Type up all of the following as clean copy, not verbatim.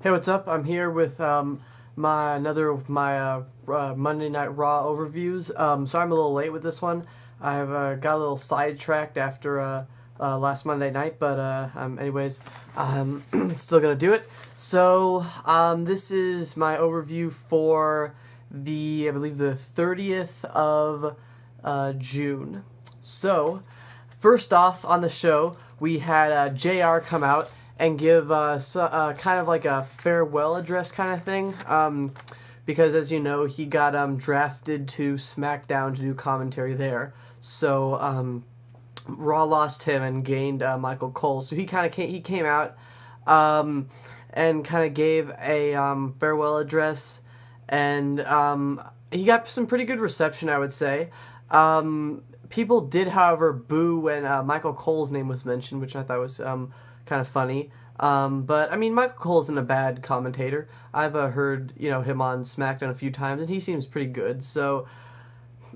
Hey, what's up? I'm here with another of my Monday Night Raw overviews. Sorry I'm a little late with this one. I've got a little sidetracked after last Monday night, but anyways, still gonna do it. So this is my overview for I believe the 30th of June. So first off on the show, we had JR come out and give kind of like a farewell address kind of thing. Because as you know, he got drafted to SmackDown to do commentary there. So Raw lost him and gained Michael Cole. So he came out and kind of gave a farewell address, and he got some pretty good reception, I would say. People did, however, boo when Michael Cole's name was mentioned, which I thought was kind of funny. But I mean, Michael Cole isn't a bad commentator. I've heard him on SmackDown a few times, and he seems pretty good. So,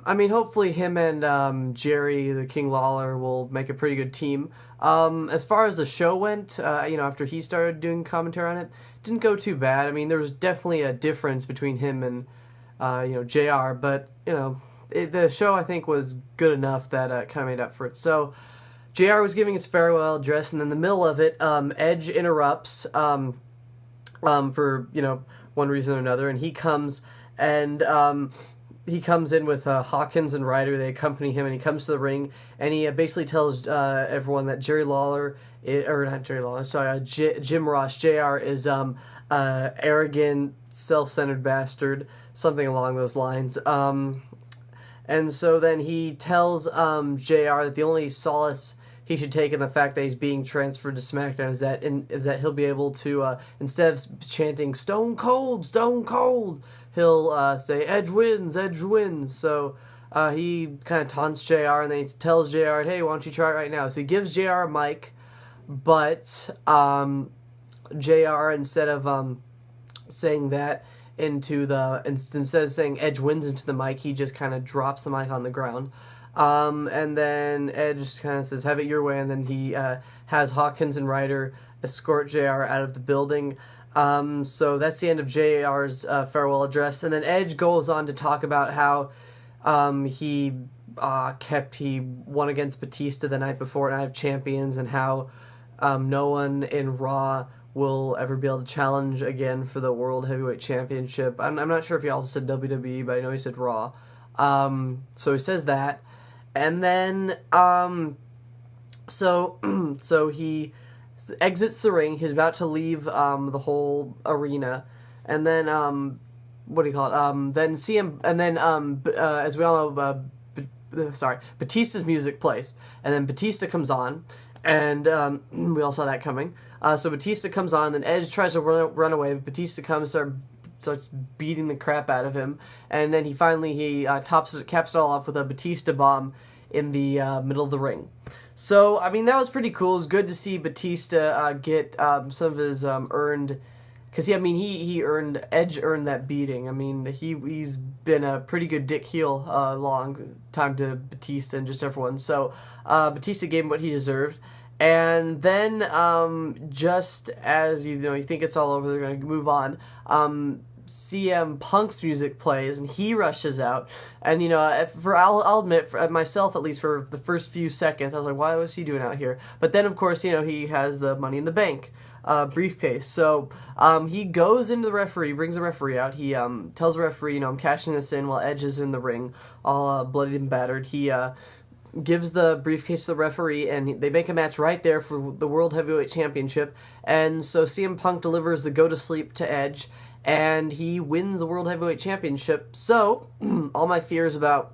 I mean, hopefully him and Jerry the King Lawler will make a pretty good team. As far as the show went, after he started doing commentary on it, didn't go too bad. I mean, there was definitely a difference between him and JR, but the show I think was good enough that it kind of made up for it. So JR was giving his farewell address, and in the middle of it, Edge interrupts for one reason or another, and he comes and he comes in with Hawkins and Ryder. They accompany him, and he comes to the ring, and he basically tells everyone that Jim Ross, JR is arrogant, self-centered bastard, something along those lines. And so then he tells JR that the only solace he should take in the fact that he's being transferred to SmackDown is that he'll be able to, instead of chanting Stone Cold, Stone Cold, he'll say Edge wins, Edge wins. So he kind of taunts JR, and then he tells JR, hey, why don't you try it right now? So he gives JR a mic, but JR, instead of saying that instead of saying Edge wins into the mic, he just kind of drops the mic on the ground. And then Edge kind of says, have it your way, and then he has Hawkins and Ryder escort JR out of the building. So that's the end of JR's farewell address, and then Edge goes on to talk about how he won against Batista the night before Night of Champions, and how no one in Raw will ever be able to challenge again for the World Heavyweight Championship. I'm not sure if he also said WWE, but I know he said Raw. So he says that. And then, so he exits the ring. He's about to leave the whole arena. And then, then CM, and then, as we all know, Batista's music plays. And then Batista comes on. And we all saw that coming. So Batista comes on, and Edge tries to run away, but Batista comes, starts beating the crap out of him, and then he caps it all off with a Batista bomb in the middle of the ring. So, I mean, that was pretty cool. It was good to see Batista get some of his earned, because Edge earned that beating. I mean, he's been a pretty good dick heel long time to Batista and just everyone. So Batista gave him what he deserved. And then just as you think it's all over, they're going to move on. CM Punk's music plays, and he rushes out. And I'll admit, for myself at least, for the first few seconds, I was like, why was he doing out here? But then of course he has the Money in the Bank briefcase. So he goes into the referee, brings the referee out. He tells the referee, I'm cashing this in while Edge is in the ring, all bloodied and battered. He gives the briefcase to the referee, and they make a match right there for the World Heavyweight Championship. And so CM Punk delivers the go to sleep to Edge, and he wins the World Heavyweight Championship. So all my fears about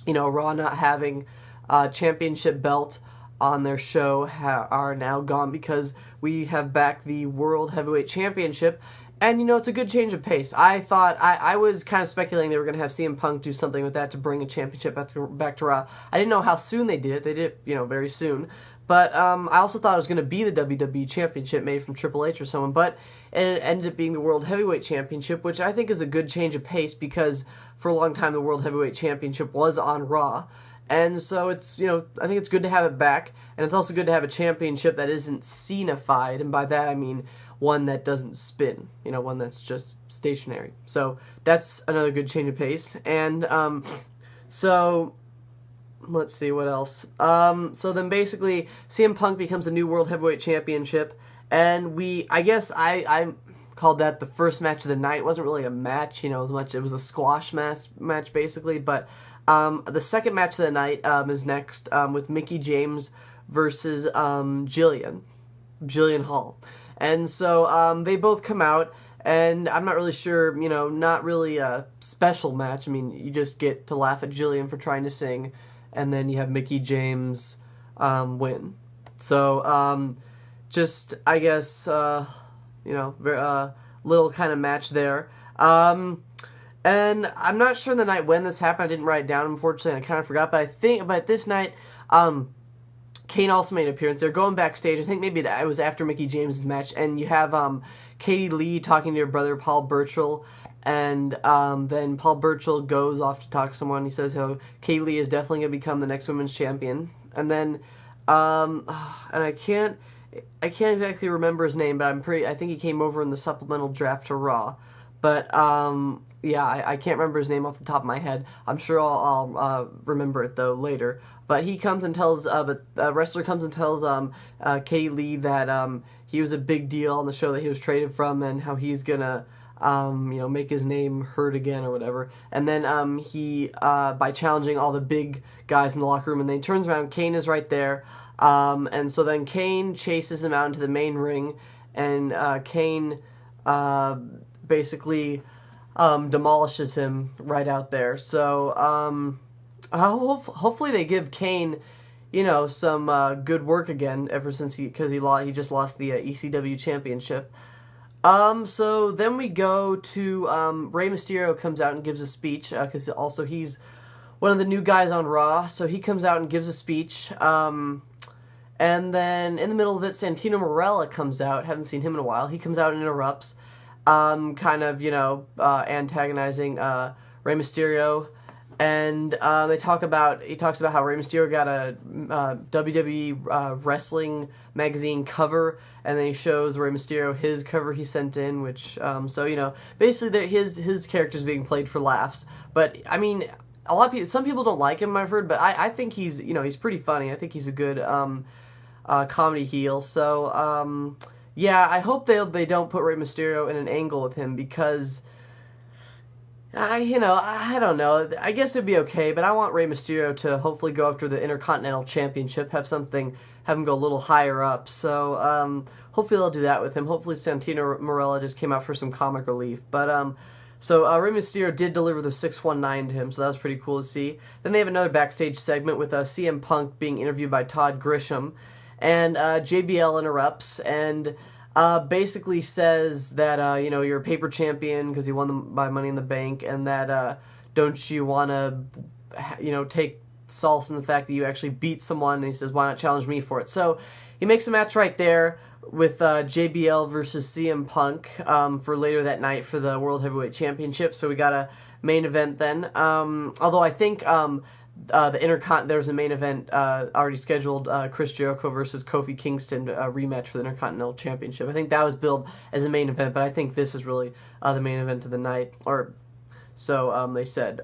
Raw not having a championship belt on their show are now gone, because we have back the World Heavyweight Championship, and it's a good change of pace. I thought I was kind of speculating they were going to have CM Punk do something with that to bring a championship back to Raw. I didn't know how soon they did it. They did it, very soon. But I also thought it was going to be the WWE Championship made from Triple H or someone, but it ended up being the World Heavyweight Championship, which I think is a good change of pace, because for a long time the World Heavyweight Championship was on Raw. And so it's, I think it's good to have it back, and it's also good to have a championship that isn't Cena-fied, and by that I mean one that doesn't spin, one that's just stationary. So that's another good change of pace. And so let's see what else. So then basically CM Punk becomes a new World Heavyweight Championship, and I called that the first match of the night. It wasn't really a match, as much. It was a squash match basically. But the second match of the night is next with Mickie James versus Jillian Hall. And so they both come out, and I'm not really sure, not really a special match. I mean, you just get to laugh at Jillian for trying to sing, and then you have Mickie James win. So just, I guess, little kind of match there. And I'm not sure the night when this happened. I didn't write it down, unfortunately, and I kind of forgot. But this night, Kane also made an appearance. They're going backstage. I think maybe it was after Mickie James' match, and you have Katie Lee talking to her brother Paul Burchill, and then Paul Burchill goes off to talk to someone. He says how Katie Lee is definitely going to become the next women's champion, and then and I can't exactly remember his name, but I think he came over in the supplemental draft to Raw. But yeah, I can't remember his name off the top of my head. I'm sure I'll remember it though later. But he comes and tells, wrestler comes and tells Katie Lee that he was a big deal on the show that he was traded from, and how he's gonna make his name heard again or whatever. And then he by challenging all the big guys in the locker room, and then he turns around. Kane is right there, and so then Kane chases him out into the main ring, and Kane basically demolishes him right out there. So hopefully they give Kane some good work again, ever since he just lost the ECW championship. So then we go to Rey Mysterio comes out and gives a speech, because also he's one of the new guys on Raw, so he comes out and gives a speech. And then in the middle of it, Santino Marella comes out. Haven't seen him in a while. He comes out and interrupts, kind of, antagonizing Rey Mysterio. And he talks about how Rey Mysterio got a WWE wrestling magazine cover, and then he shows Rey Mysterio his cover he sent in, which, so, basically his character's being played for laughs. But, I mean, a lot of people, some people don't like him, I've heard, but I think he's, he's pretty funny. I think he's a good comedy heel. So, yeah, I hope they don't put Rey Mysterio in an angle with him, because I don't know. I guess it'd be okay, but I want Rey Mysterio to hopefully go after the Intercontinental Championship, have him go a little higher up. So hopefully they'll do that with him. Hopefully Santino Marella just came out for some comic relief. But so Rey Mysterio did deliver the 619 to him, so that was pretty cool to see. Then they have another backstage segment with CM Punk being interviewed by Todd Grisham, and JBL interrupts and basically says that, you're a paper champion because he won them by Money in the Bank, and that, don't you want to, take solace in the fact that you actually beat someone, and he says, why not challenge me for it? So he makes a match right there with JBL versus CM Punk for later that night for the World Heavyweight Championship, so we got a main event then. Although I think there was a main event already scheduled, Chris Jericho versus Kofi Kingston rematch for the Intercontinental Championship. I think that was billed as a main event, but I think this is really the main event of the night, or so they said.